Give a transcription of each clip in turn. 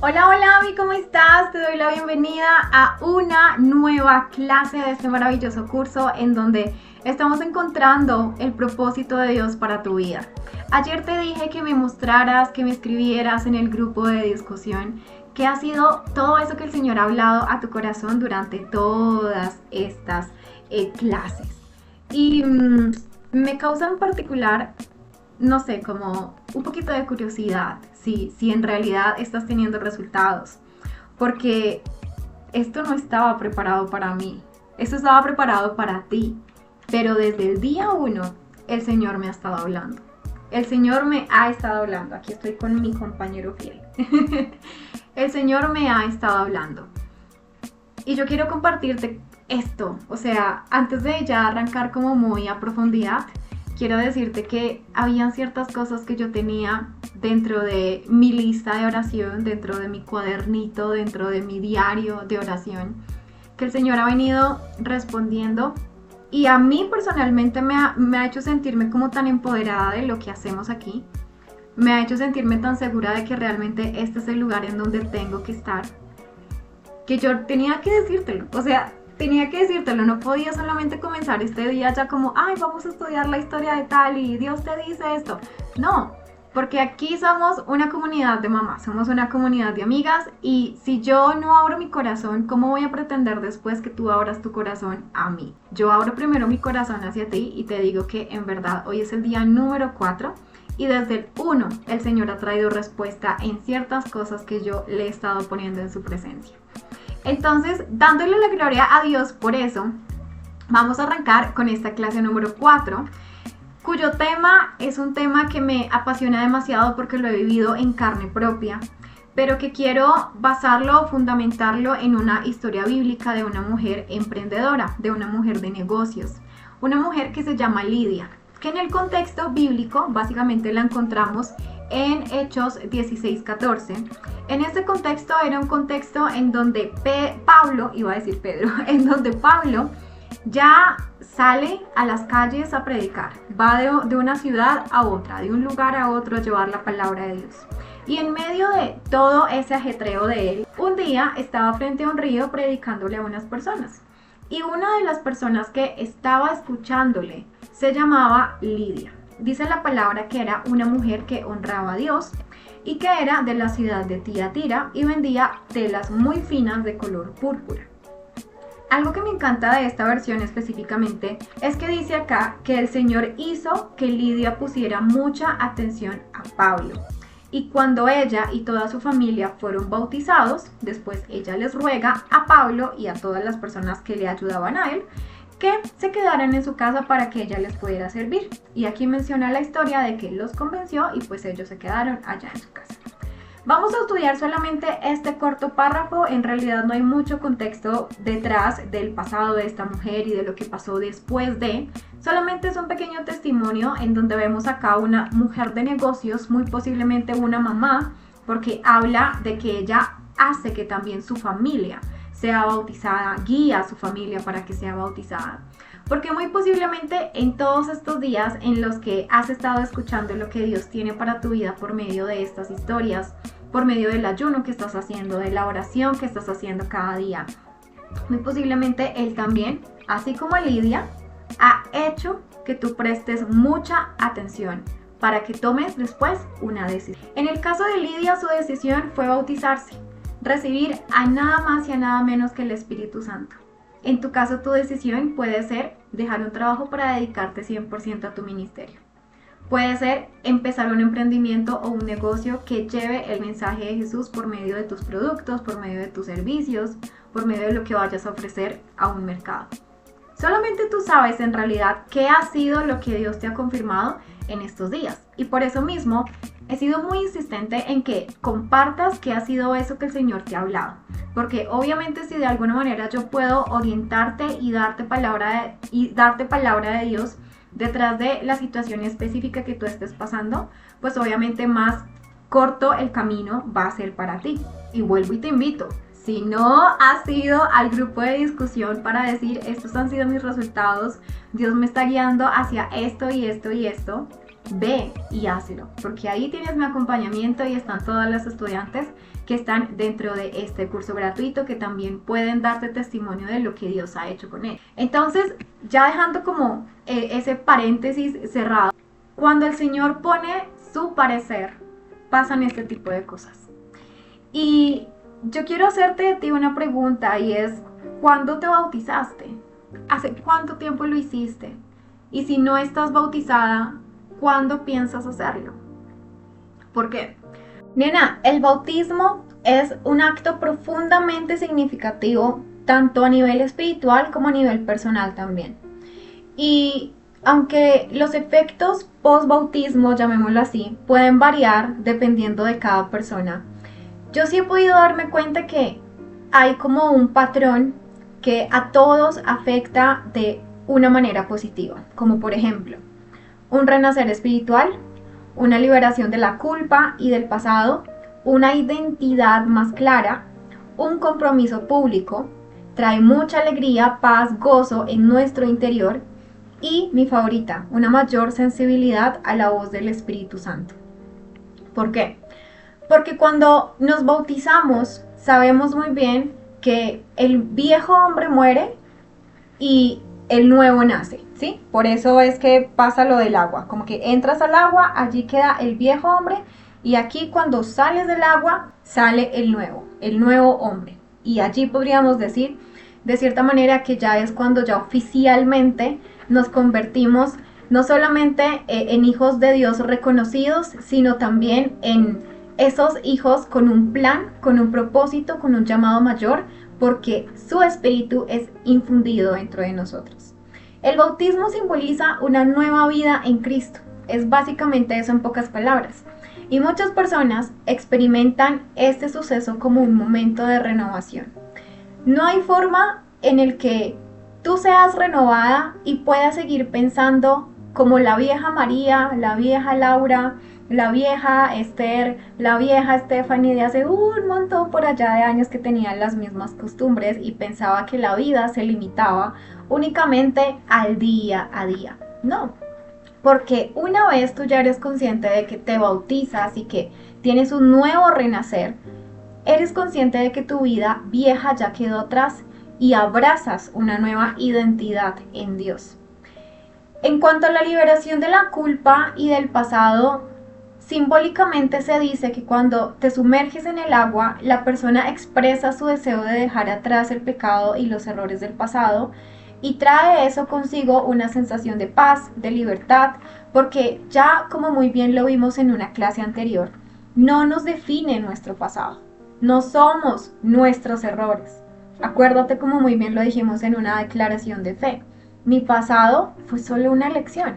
Hola, hola, Ami, ¿cómo estás? Te doy la bienvenida a una nueva clase de este maravilloso curso en donde estamos encontrando el propósito de Dios para tu vida. Ayer te dije que me mostraras, que me escribieras en el grupo de discusión qué ha sido todo eso que el Señor ha hablado a tu corazón durante todas estas clases. Y me causa en particular, no sé, como un poquito de curiosidad, si en realidad estás teniendo resultados, porque esto no estaba preparado para mí, esto estaba preparado para ti, pero desde el día 1 el Señor me ha estado hablando, el Señor me ha estado hablando, aquí estoy con mi compañero fiel, el Señor me ha estado hablando, y yo quiero compartirte esto, o sea, antes de ya arrancar como muy a profundidad, quiero decirte que habían ciertas cosas que yo tenía dentro de mi lista de oración, dentro de mi cuadernito, dentro de mi diario de oración, que el Señor ha venido respondiendo y a mí personalmente me ha hecho sentirme como tan empoderada de lo que hacemos aquí, me ha hecho sentirme tan segura de que realmente este es el lugar en donde tengo que estar, que yo tenía que decírtelo, o sea, tenía que decírtelo, no podía solamente comenzar este día ya como, ay, vamos a estudiar la historia de tal y Dios te dice esto. No, porque aquí somos una comunidad de mamás, somos una comunidad de amigas y si yo no abro mi corazón, ¿cómo voy a pretender después que tú abras tu corazón a mí? Yo abro primero mi corazón hacia ti y te digo que en verdad hoy es el día número 4 y desde el 1 el Señor ha traído respuesta en ciertas cosas que yo le he estado poniendo en su presencia. Entonces, dándole la gloria a Dios por eso, vamos a arrancar con esta clase número 4, cuyo tema es un tema que me apasiona demasiado porque lo he vivido en carne propia, pero que quiero basarlo, fundamentarlo en una historia bíblica de una mujer emprendedora, de una mujer de negocios, una mujer que se llama Lidia, que en el contexto bíblico básicamente la encontramos en Hechos 16:14. En este contexto era un contexto en donde Pablo en donde Pablo ya sale a las calles a predicar, va de una ciudad a otra, de un lugar a otro a llevar la palabra de Dios. Y en medio de todo ese ajetreo de él, un día estaba frente a un río predicándole a unas personas. Y una de las personas que estaba escuchándole se llamaba Lidia. Dice la palabra que era una mujer que honraba a Dios y que era de la ciudad de Tiatira y vendía telas muy finas de color púrpura. Algo que me encanta de esta versión específicamente es que dice acá que el Señor hizo que Lidia pusiera mucha atención a Pablo. Y cuando ella y toda su familia fueron bautizados, después ella les ruega a Pablo y a todas las personas que le ayudaban a él que se quedaran en su casa para que ella les pudiera servir. Y aquí menciona la historia de que los convenció y pues ellos se quedaron allá en su casa. Vamos a estudiar solamente este corto párrafo, en realidad no hay mucho contexto detrás del pasado de esta mujer y de lo que pasó después de, solamente es un pequeño testimonio en donde vemos acá una mujer de negocios, muy posiblemente una mamá, porque habla de que ella hace que también su familia sea bautizada, guía a su familia para que sea bautizada. Porque muy posiblemente en todos estos días en los que has estado escuchando lo que Dios tiene para tu vida por medio de estas historias, por medio del ayuno que estás haciendo, de la oración que estás haciendo cada día, muy posiblemente Él también, así como Lidia, ha hecho que tú prestes mucha atención para que tomes después una decisión. En el caso de Lidia, su decisión fue bautizarse, recibir a nada más y a nada menos que el Espíritu Santo. En tu caso, tu decisión puede ser dejar un trabajo para dedicarte 100% a tu ministerio. Puede ser empezar un emprendimiento o un negocio que lleve el mensaje de Jesús por medio de tus productos, por medio de tus servicios, por medio de lo que vayas a ofrecer a un mercado. Solamente tú sabes en realidad qué ha sido lo que Dios te ha confirmado en estos días. Y por eso mismo he sido muy insistente en que compartas qué ha sido eso que el Señor te ha hablado. Porque obviamente si de alguna manera yo puedo orientarte y darte palabra de Dios detrás de la situación específica que tú estés pasando, pues obviamente más corto el camino va a ser para ti. Y vuelvo y te invito. Si no has ido al grupo de discusión para decir estos han sido mis resultados, Dios me está guiando hacia esto y esto y esto, ve y hazlo, porque ahí tienes mi acompañamiento y están todas las estudiantes que están dentro de este curso gratuito, que también pueden darte testimonio de lo que Dios ha hecho con él. Entonces, ya dejando como ese paréntesis cerrado, cuando el Señor pone su parecer, pasan este tipo de cosas. Y yo quiero hacerte de ti una pregunta, y es, ¿cuándo te bautizaste? ¿Hace cuánto tiempo lo hiciste? Y si no estás bautizada, ¿cuándo piensas hacerlo? ¿Por qué? Nena, el bautismo es un acto profundamente significativo, tanto a nivel espiritual como a nivel personal también. Y aunque los efectos post-bautismo, llamémoslo así, pueden variar dependiendo de cada persona, yo sí he podido darme cuenta que hay como un patrón que a todos afecta de una manera positiva, como por ejemplo, un renacer espiritual, una liberación de la culpa y del pasado, una identidad más clara, un compromiso público, trae mucha alegría, paz, gozo en nuestro interior y, mi favorita, una mayor sensibilidad a la voz del Espíritu Santo. ¿Por qué? Porque cuando nos bautizamos sabemos muy bien que el viejo hombre muere y el nuevo nace, ¿sí? Por eso es que pasa lo del agua, como que entras al agua, allí queda el viejo hombre, y aquí cuando sales del agua sale el nuevo hombre. Y allí podríamos decir, de cierta manera, que ya es cuando ya oficialmente nos convertimos no solamente en hijos de Dios reconocidos, sino también en esos hijos con un plan, con un propósito, con un llamado mayor, porque su espíritu es infundido dentro de nosotros. El bautismo simboliza una nueva vida en Cristo. Es básicamente eso en pocas palabras. Y muchas personas experimentan este suceso como un momento de renovación. No hay forma en el que tú seas renovada y puedas seguir pensando como la vieja María, la vieja Laura, la vieja Esther, la vieja Stephanie de hace un montón por allá de años, que tenían las mismas costumbres y pensaba que la vida se limitaba únicamente al día a día. No, porque una vez tú ya eres consciente de que te bautizas y que tienes un nuevo renacer, eres consciente de que tu vida vieja ya quedó atrás y abrazas una nueva identidad en Dios. En cuanto a la liberación de la culpa y del pasado, simbólicamente se dice que cuando te sumerges en el agua, la persona expresa su deseo de dejar atrás el pecado y los errores del pasado, y trae eso consigo una sensación de paz, de libertad, porque ya, como muy bien lo vimos en una clase anterior, no nos define nuestro pasado, no somos nuestros errores. Acuérdate, como muy bien lo dijimos en una declaración de fe, mi pasado fue solo una lección,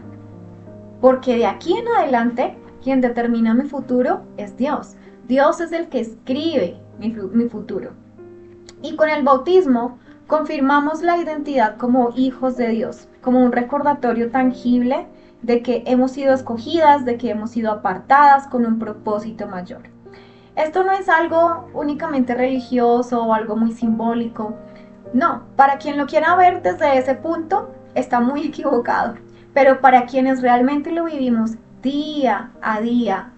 porque de aquí en adelante quien determina mi futuro es Dios. Dios es el que escribe mi futuro. Y con el bautismo confirmamos la identidad como hijos de Dios, como un recordatorio tangible de que hemos sido escogidas, de que hemos sido apartadas con un propósito mayor. Esto no es algo únicamente religioso o algo muy simbólico. No, para quien lo quiera ver desde ese punto, está muy equivocado. Pero para quienes realmente lo vivimos día a día,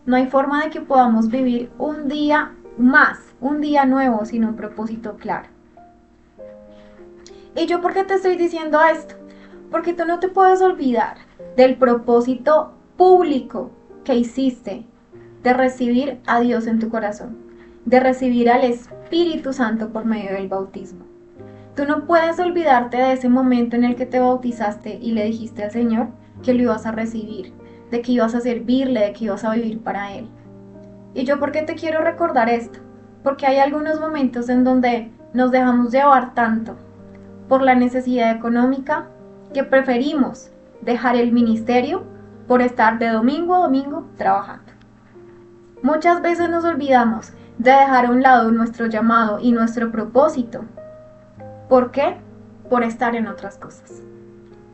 no hay forma de que podamos vivir un día más, un día nuevo, sin un propósito claro. ¿Y yo por qué te estoy diciendo esto? Porque tú no te puedes olvidar del propósito público que hiciste de recibir a Dios en tu corazón, de recibir al Espíritu Santo por medio del bautismo. Tú no puedes olvidarte de ese momento en el que te bautizaste y le dijiste al Señor que lo ibas a recibir, de que ibas a servirle, de que ibas a vivir para Él. ¿Y yo por qué te quiero recordar esto? Porque hay algunos momentos en donde nos dejamos llevar tanto por la necesidad económica que preferimos dejar el ministerio por estar de domingo a domingo trabajando. Muchas veces nos olvidamos de dejar a un lado nuestro llamado y nuestro propósito. ¿Por qué? Por estar en otras cosas.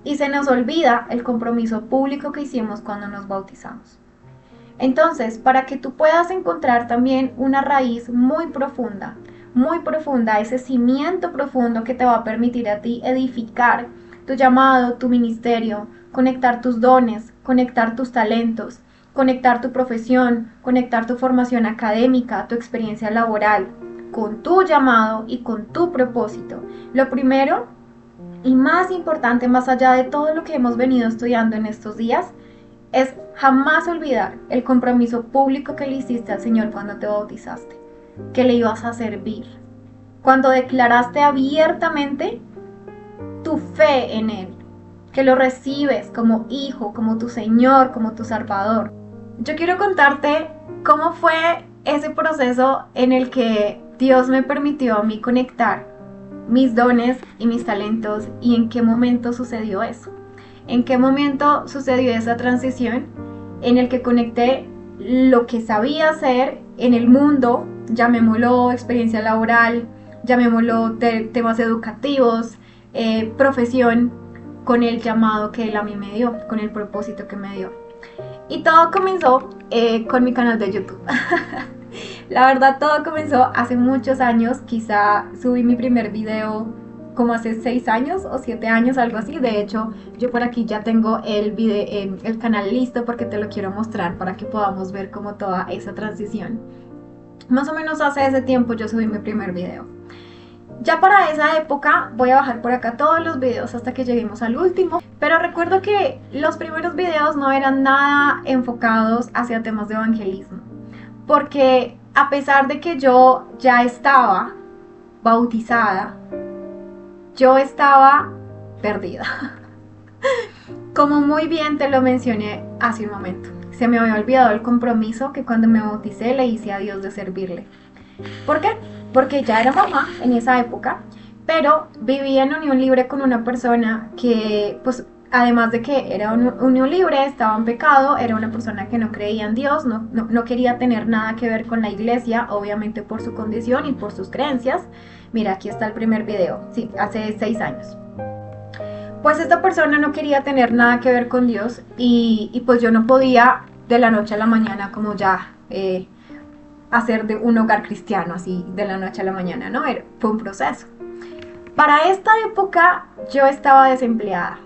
Y se nos olvida el compromiso público que hicimos cuando nos bautizamos. Entonces, para que tú puedas encontrar también una raíz muy profunda, ese cimiento profundo que te va a permitir a ti edificar tu llamado, tu ministerio, conectar tus dones, conectar tus talentos conectar tu profesión, conectar tu formación académica, tu experiencia laboral con tu llamado y con tu propósito. Lo primero y más importante, más allá de todo lo que hemos venido estudiando en estos días, es jamás olvidar el compromiso público que le hiciste al Señor cuando te bautizaste, que le ibas a servir, cuando declaraste abiertamente tu fe en Él, que lo recibes como hijo, como tu Señor, como tu Salvador. Yo quiero contarte cómo fue ese proceso en el que Dios me permitió a mí conectar mis dones y mis talentos y en qué momento sucedió eso. En qué momento sucedió esa transición en el que conecté lo que sabía hacer en el mundo, llamémoslo experiencia laboral, llamémoslo temas educativos, profesión, con el llamado que Él a mí me dio, con el propósito que me dio. Y todo comenzó con mi canal de YouTube. La verdad, todo comenzó hace muchos años. Quizá subí mi primer video como hace 6 años o 7 años, algo así. De hecho, yo por aquí ya tengo el canal listo porque te lo quiero mostrar para que podamos ver como toda esa transición. Más o menos hace ese tiempo yo subí mi primer video. Ya para esa época voy a bajar por acá todos los videos hasta que lleguemos al último. Pero recuerdo que los primeros videos no eran nada enfocados hacia temas de evangelismo. Porque a pesar de que yo ya estaba bautizada, yo estaba perdida. Como muy bien te lo mencioné hace un momento. Se me había olvidado el compromiso que cuando me bauticé le hice a Dios de servirle. ¿Por qué? Porque ya era mamá en esa época, pero vivía en unión libre con una persona que, pues, además de que era unión libre, estaba en pecado, era una persona que no creía en Dios, no quería tener nada que ver con la iglesia, obviamente por su condición y por sus creencias. Mira, aquí está el primer video, sí, hace 6 años. Pues esta persona no quería tener nada que ver con Dios y pues yo no podía de la noche a la mañana como ya hacer de un hogar cristiano así de la noche a la mañana, ¿no? Fue un proceso. Para esta época yo estaba desempleada.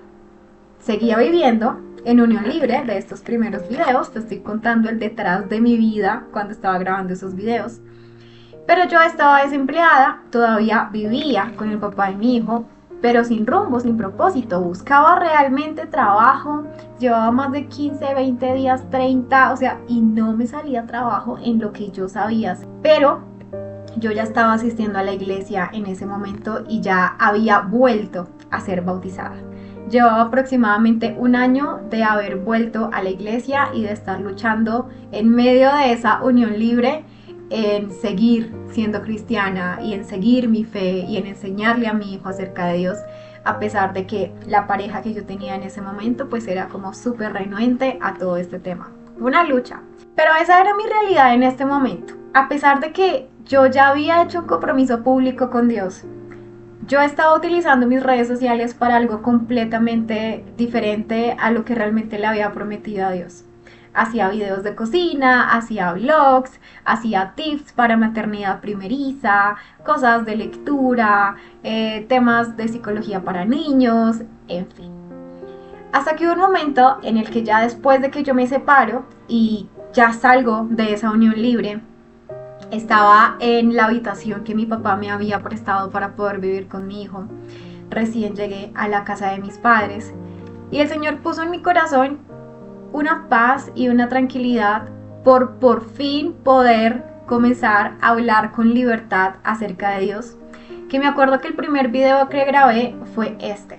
Seguía viviendo en unión libre de estos primeros videos. Te estoy contando el detrás de mi vida cuando estaba grabando esos videos. Pero yo estaba desempleada, todavía vivía con el papá de mi hijo, pero sin rumbo, sin propósito. Buscaba realmente trabajo, llevaba más de 15, 20 días, 30, o sea, y no me salía trabajo en lo que yo sabía. Pero yo ya estaba asistiendo a la iglesia en ese momento y ya había vuelto a ser bautizada. Llevaba aproximadamente 1 año de haber vuelto a la iglesia y de estar luchando en medio de esa unión libre en seguir siendo cristiana y en seguir mi fe y en enseñarle a mi hijo acerca de Dios, a pesar de que la pareja que yo tenía en ese momento pues era como súper renuente a todo este tema. Fue una lucha, pero esa era mi realidad en este momento. A pesar de que yo ya había hecho un compromiso público con Dios, yo estaba utilizando mis redes sociales para algo completamente diferente a lo que realmente le había prometido a Dios. Hacía videos de cocina, hacía vlogs, hacía tips para maternidad primeriza, cosas de lectura, temas de psicología para niños, en fin. Hasta que hubo un momento en el que ya después de que yo me separo y ya salgo de esa unión libre, estaba en la habitación que mi papá me había prestado para poder vivir con mi hijo. Recién llegué a la casa de mis padres y el Señor puso en mi corazón una paz y una tranquilidad por fin poder comenzar a hablar con libertad acerca de Dios. Que me acuerdo que el primer video que grabé fue este: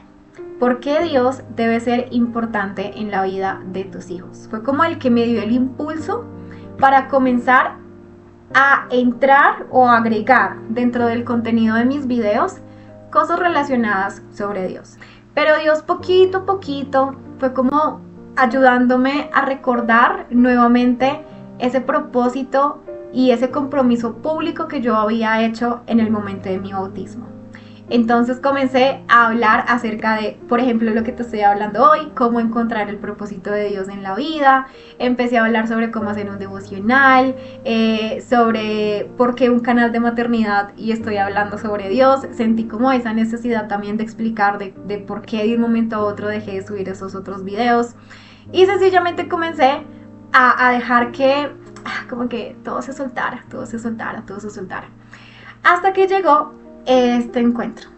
¿por qué Dios debe ser importante en la vida de tus hijos? Fue como el que me dio el impulso para comenzar a entrar o agregar dentro del contenido de mis videos cosas relacionadas sobre Dios. Pero Dios poquito a poquito fue como ayudándome a recordar nuevamente ese propósito y ese compromiso público que yo había hecho en el momento de mi bautismo. Entonces comencé a hablar acerca de, por ejemplo, lo que te estoy hablando hoy, cómo encontrar el propósito de Dios en la vida. Empecé a hablar sobre cómo hacer un devocional, sobre por qué un canal de maternidad y estoy hablando sobre Dios. Sentí como esa necesidad también de explicar de por qué de un momento a otro dejé de subir esos otros videos. Y sencillamente comencé a dejar que como que todo se soltara. Hasta que llegó este encuentro,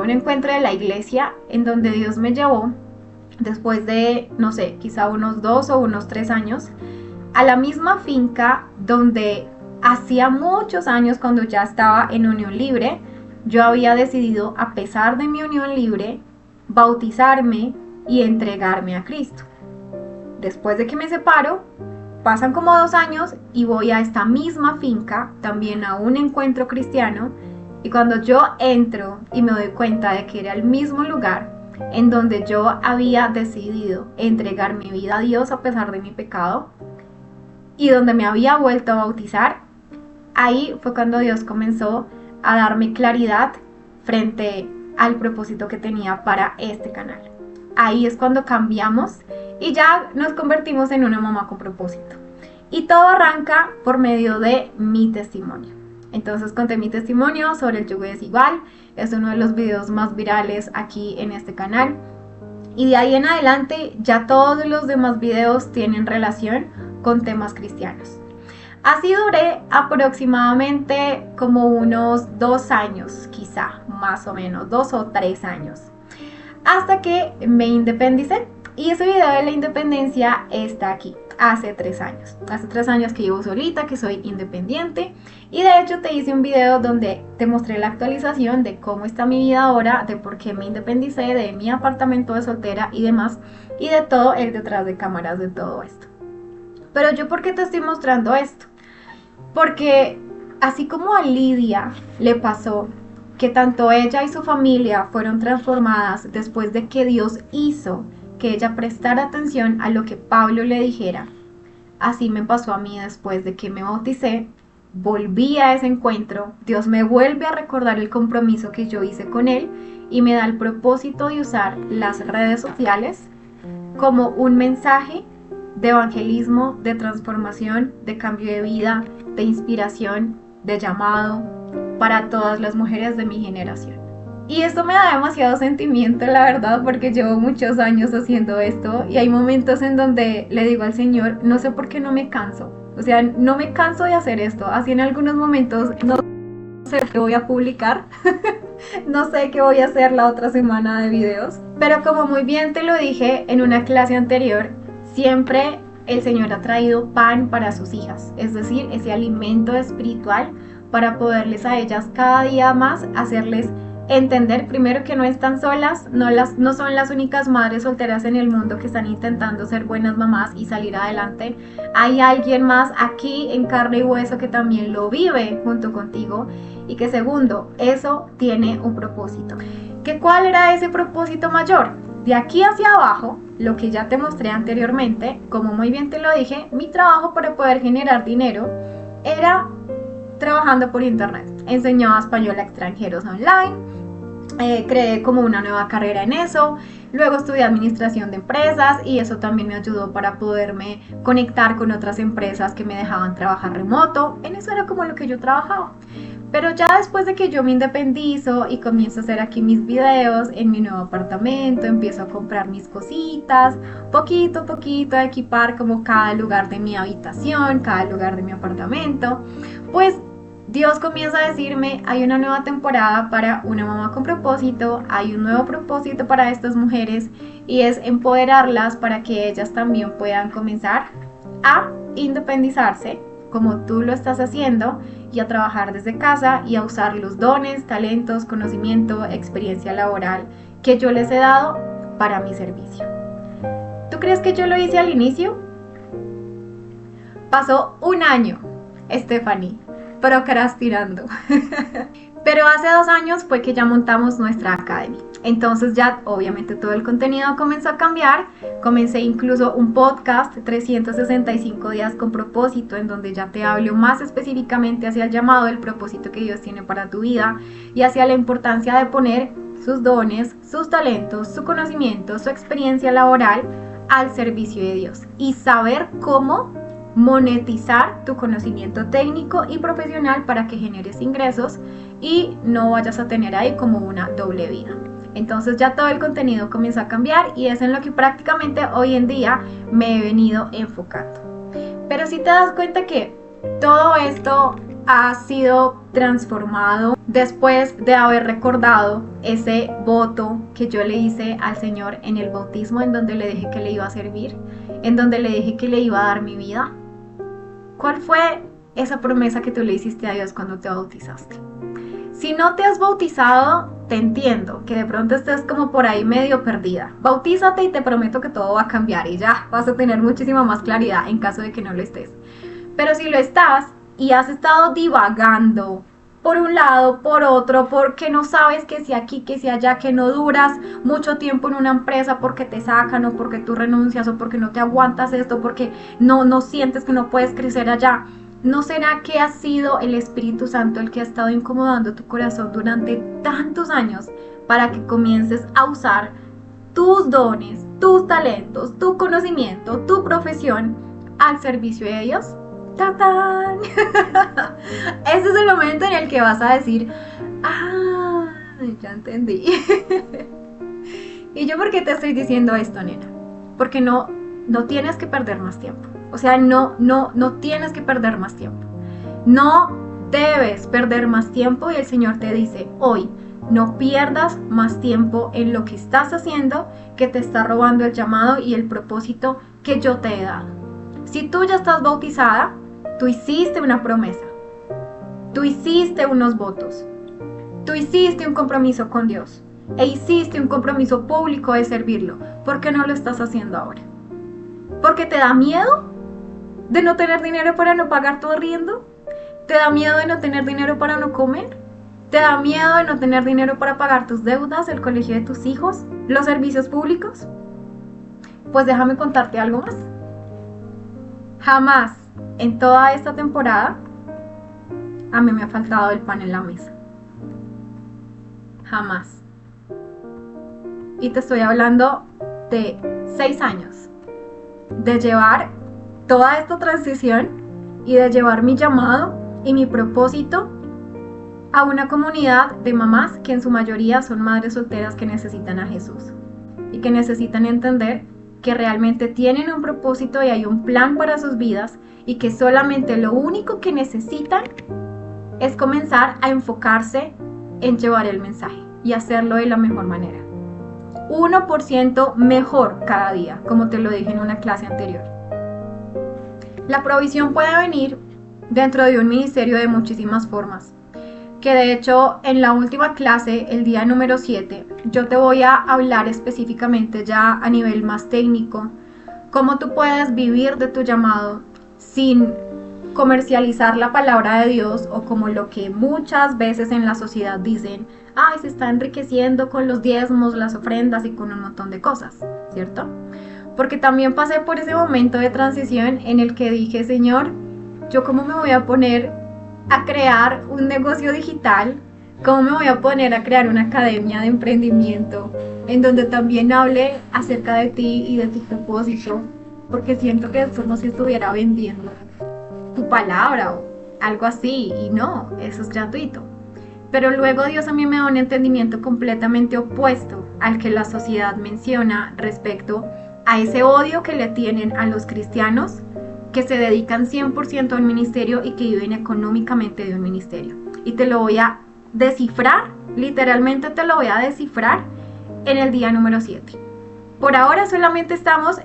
un encuentro de la iglesia en donde Dios me llevó después de, no sé, quizá unos 2 o unos 3 años, a la misma finca donde hacía muchos años, cuando ya estaba en unión libre, yo había decidido, a pesar de mi unión libre, bautizarme y entregarme a Cristo. Después de que me separo, pasan como 2 años y voy a esta misma finca, también a un encuentro cristiano, y cuando yo entro y me doy cuenta de que era el mismo lugar en donde yo había decidido entregar mi vida a Dios a pesar de mi pecado, y donde me había vuelto a bautizar, ahí fue cuando Dios comenzó a darme claridad frente al propósito que tenía para este canal. Ahí es cuando cambiamos y ya nos convertimos en una mamá con propósito. Y todo arranca por medio de mi testimonio. Entonces conté mi testimonio sobre el yugo desigual. Es uno de los videos más virales aquí en este canal. Y de ahí en adelante ya todos los demás videos tienen relación con temas cristianos. Así duré aproximadamente como unos 2 años, quizá, más o menos, 2 o 3 años. Hasta que me independicé. Y ese video de la independencia está aquí, hace 3 años. Hace 3 años que vivo solita, que soy independiente. Y de hecho te hice un video donde te mostré la actualización de cómo está mi vida ahora, de por qué me independicé, de mi apartamento de soltera y demás. Y de todo el detrás de cámaras de todo esto. Pero yo, ¿por qué te estoy mostrando esto? Porque así como a Lidia le pasó que tanto ella y su familia fueron transformadas después de que Dios hizo que ella prestara atención a lo que Pablo le dijera, así me pasó a mí después de que me bauticé. Volví a ese encuentro, Dios me vuelve a recordar el compromiso que yo hice con Él y me da el propósito de usar las redes sociales como un mensaje de evangelismo, de transformación, de cambio de vida, de inspiración, de llamado para todas las mujeres de mi generación. Y esto me da demasiado sentimiento, la verdad, porque llevo muchos años haciendo esto y hay momentos en donde le digo al Señor, no sé por qué no me canso. O sea, no me canso de hacer esto. Así en algunos momentos no sé qué voy a publicar, no sé qué voy a hacer la otra semana de videos. Pero como muy bien te lo dije en una clase anterior, siempre el Señor ha traído pan para sus hijas, es decir, ese alimento espiritual para poderles a ellas cada día más hacerles entender primero que no están solas, no son las únicas madres solteras en el mundo que están intentando ser buenas mamás y salir adelante. Hay alguien más aquí en carne y hueso que también lo vive junto contigo y que segundo, eso tiene un propósito. ¿Cuál era ese propósito mayor? De aquí hacia abajo, lo que ya te mostré anteriormente, como muy bien te lo dije, mi trabajo para poder generar dinero era trabajando por internet. Enseñaba español a extranjeros online. Creé como una nueva carrera en eso, luego estudié administración de empresas y eso también me ayudó para poderme conectar con otras empresas que me dejaban trabajar remoto. En eso era como lo que yo trabajaba. Pero ya después de que yo me independizo y comienzo a hacer aquí mis videos en mi nuevo apartamento, empiezo a comprar mis cositas, poquito a poquito, a equipar como cada lugar de mi habitación, cada lugar de mi apartamento, pues Dios comienza a decirme, hay una nueva temporada para una mamá con propósito, hay un nuevo propósito para estas mujeres y es empoderarlas para que ellas también puedan comenzar a independizarse como tú lo estás haciendo y a trabajar desde casa y a usar los dones, talentos, conocimiento, experiencia laboral que yo les he dado para mi servicio. ¿Tú crees que yo lo hice al inicio? Pasó un año, Stephanie, procrastinando. Pero hace 2 años fue que ya montamos nuestra academia. Entonces ya obviamente todo el contenido comenzó a cambiar. Comencé incluso un podcast 365 días con propósito, en donde ya te hablo más específicamente hacia el llamado, el propósito que Dios tiene para tu vida y hacia la importancia de poner sus dones, sus talentos, su conocimiento, su experiencia laboral al servicio de Dios y saber cómo monetizar tu conocimiento técnico y profesional para que generes ingresos y no vayas a tener ahí como una doble vida. Entonces ya todo el contenido comenzó a cambiar y es en lo que prácticamente hoy en día me he venido enfocando. Pero si te das cuenta que todo esto ha sido transformado después de haber recordado ese voto que yo le hice al Señor en el bautismo, en donde le dije que le iba a servir, en donde le dije que le iba a dar mi vida. ¿Cuál fue esa promesa que tú le hiciste a Dios cuando te bautizaste? Si no te has bautizado, te entiendo que de pronto estés como por ahí medio perdida. Bautízate y te prometo que todo va a cambiar y ya vas a tener muchísima más claridad en caso de que no lo estés. Pero si lo estás y has estado divagando por un lado, por otro, porque no sabes que si aquí, que si allá, que no duras mucho tiempo en una empresa porque te sacan o porque tú renuncias o porque no te aguantas esto, porque no sientes que no puedes crecer allá, ¿no será que ha sido el Espíritu Santo el que ha estado incomodando tu corazón durante tantos años para que comiences a usar tus dones, tus talentos, tu conocimiento, tu profesión al servicio de Dios? ¡Tatán! Ese es el momento en el que vas a decir, ¡ah! Ya entendí. ¿Y yo por qué te estoy diciendo esto, nena? Porque no tienes que perder más tiempo. O sea, no tienes que perder más tiempo. No debes perder más tiempo y el Señor te dice hoy, no pierdas más tiempo en lo que estás haciendo que te está robando el llamado y el propósito que yo te he dado. Si tú ya estás bautizada, tú hiciste una promesa, tú hiciste unos votos, tú hiciste un compromiso con Dios e hiciste un compromiso público de servirlo. ¿Por qué no lo estás haciendo ahora? ¿Porque te da miedo de no tener dinero para no pagar tu arriendo? ¿Te da miedo de no tener dinero para no comer? ¿Te da miedo de no tener dinero para pagar tus deudas, el colegio de tus hijos, los servicios públicos? Pues déjame contarte algo más. Jamás en toda esta temporada a mí me ha faltado el pan en la mesa. Jamás. Y te estoy hablando de 6 años de llevar toda esta transición y de llevar mi llamado y mi propósito a una comunidad de mamás que en su mayoría son madres solteras que necesitan a Jesús y que necesitan entender que realmente tienen un propósito y hay un plan para sus vidas y que solamente lo único que necesitan es comenzar a enfocarse en llevar el mensaje y hacerlo de la mejor manera. 1% mejor cada día, como te lo dije en una clase anterior. La provisión puede venir dentro de un ministerio de muchísimas formas, que de hecho en la última clase, el día número 7, yo te voy a hablar específicamente ya a nivel más técnico, cómo tú puedes vivir de tu llamado sin comercializar la palabra de Dios o como lo que muchas veces en la sociedad dicen, ay, se está enriqueciendo con los diezmos, las ofrendas y con un montón de cosas, ¿cierto? Porque también pasé por ese momento de transición en el que dije, Señor, ¿yo cómo me voy a poner a crear un negocio digital? ¿Cómo me voy a poner a crear una academia de emprendimiento en donde también hable acerca de ti y de tu propósito? Porque siento que es como si estuviera vendiendo tu palabra o algo así, y no, eso es gratuito. Pero luego Dios a mí me da un entendimiento completamente opuesto al que la sociedad menciona respecto a ese odio que le tienen a los cristianos que se dedican 100% al ministerio y que viven económicamente de un ministerio. Y te lo voy a descifrar, literalmente te lo voy a descifrar en el día número 7. Por ahora solamente estamos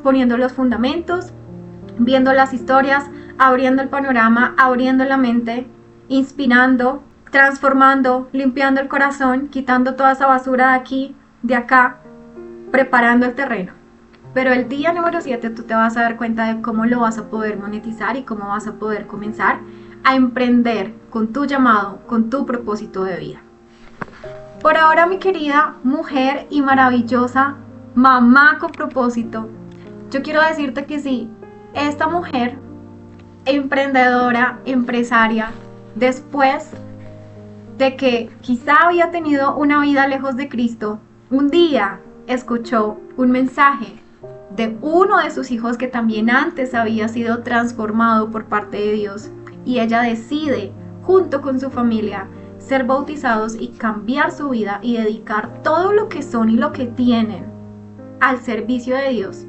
poniendo los fundamentos, viendo las historias, abriendo el panorama, abriendo la mente, inspirando, transformando, limpiando el corazón, quitando toda esa basura de aquí, de acá, preparando el terreno. Pero el día número 7 tú te vas a dar cuenta de cómo lo vas a poder monetizar y cómo vas a poder comenzar a emprender con tu llamado, con tu propósito de vida. Por ahora, mi querida mujer y maravillosa mamá con propósito, yo quiero decirte que sí, esta mujer emprendedora, empresaria, después de que quizá había tenido una vida lejos de Cristo, un día escuchó un mensaje de uno de sus hijos que también antes había sido transformado por parte de Dios, y ella decide, junto con su familia, ser bautizados y cambiar su vida y dedicar todo lo que son y lo que tienen al servicio de Dios.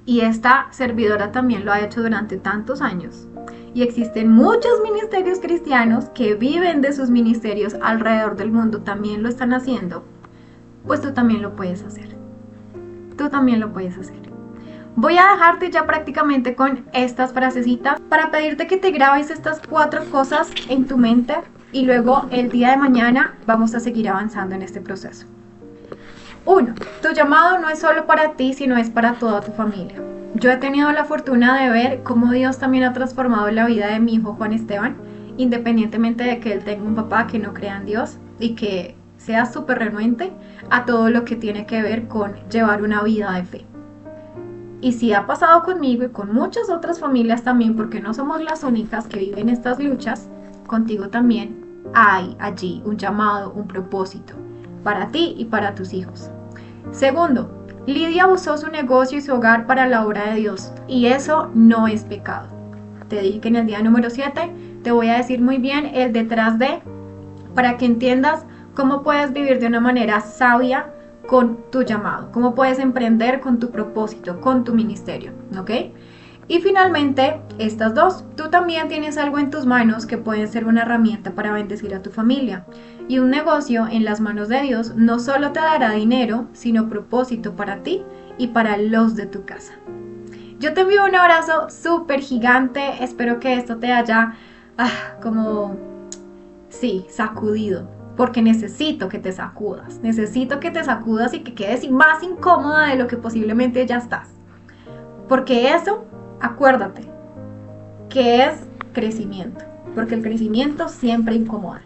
Y esta servidora también lo ha hecho durante tantos años. Y existen muchos ministerios cristianos que viven de sus ministerios alrededor del mundo, también lo están haciendo. Pues tú también lo puedes hacer. Tú también lo puedes hacer. Voy a dejarte ya prácticamente con estas frasecitas para pedirte que te grabes estas 4 cosas en tu mente y luego el día de mañana vamos a seguir avanzando en este proceso. 1. Tu llamado no es solo para ti, sino es para toda tu familia. Yo he tenido la fortuna de ver cómo Dios también ha transformado la vida de mi hijo Juan Esteban, independientemente de que él tenga un papá que no crea en Dios y que sea súper renuente a todo lo que tiene que ver con llevar una vida de fe. Y si ha pasado conmigo y con muchas otras familias también, porque no somos las únicas que viven estas luchas, contigo también hay allí un llamado, un propósito para ti y para tus hijos. 2. Lidia usó su negocio y su hogar para la obra de Dios, y eso no es pecado. Te dije que en el día número 7 te voy a decir muy bien el detrás de, para que entiendas cómo puedes vivir de una manera sabia con tu llamado, cómo puedes emprender con tu propósito, con tu ministerio, ¿ok? Y finalmente, estas 2, tú también tienes algo en tus manos que puede ser una herramienta para bendecir a tu familia. Y un negocio en las manos de Dios no solo te dará dinero, sino propósito para ti y para los de tu casa. Yo te envío un abrazo súper gigante, espero que esto te haya sacudido, porque necesito que te sacudas y que quedes más incómoda de lo que posiblemente ya estás. Porque eso, acuérdate, que es crecimiento, porque el crecimiento siempre incomoda.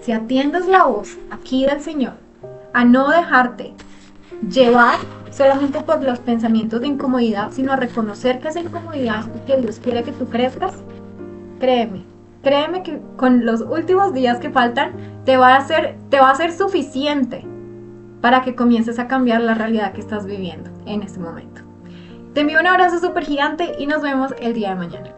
Si atiendes la voz aquí del Señor, a no dejarte llevar solamente por los pensamientos de incomodidad, sino a reconocer que esa incomodidad es porque Dios quiere que tú crezcas, créeme que con los últimos días que faltan, te va a ser suficiente para que comiences a cambiar la realidad que estás viviendo en este momento. Te envío un abrazo súper gigante y nos vemos el día de mañana.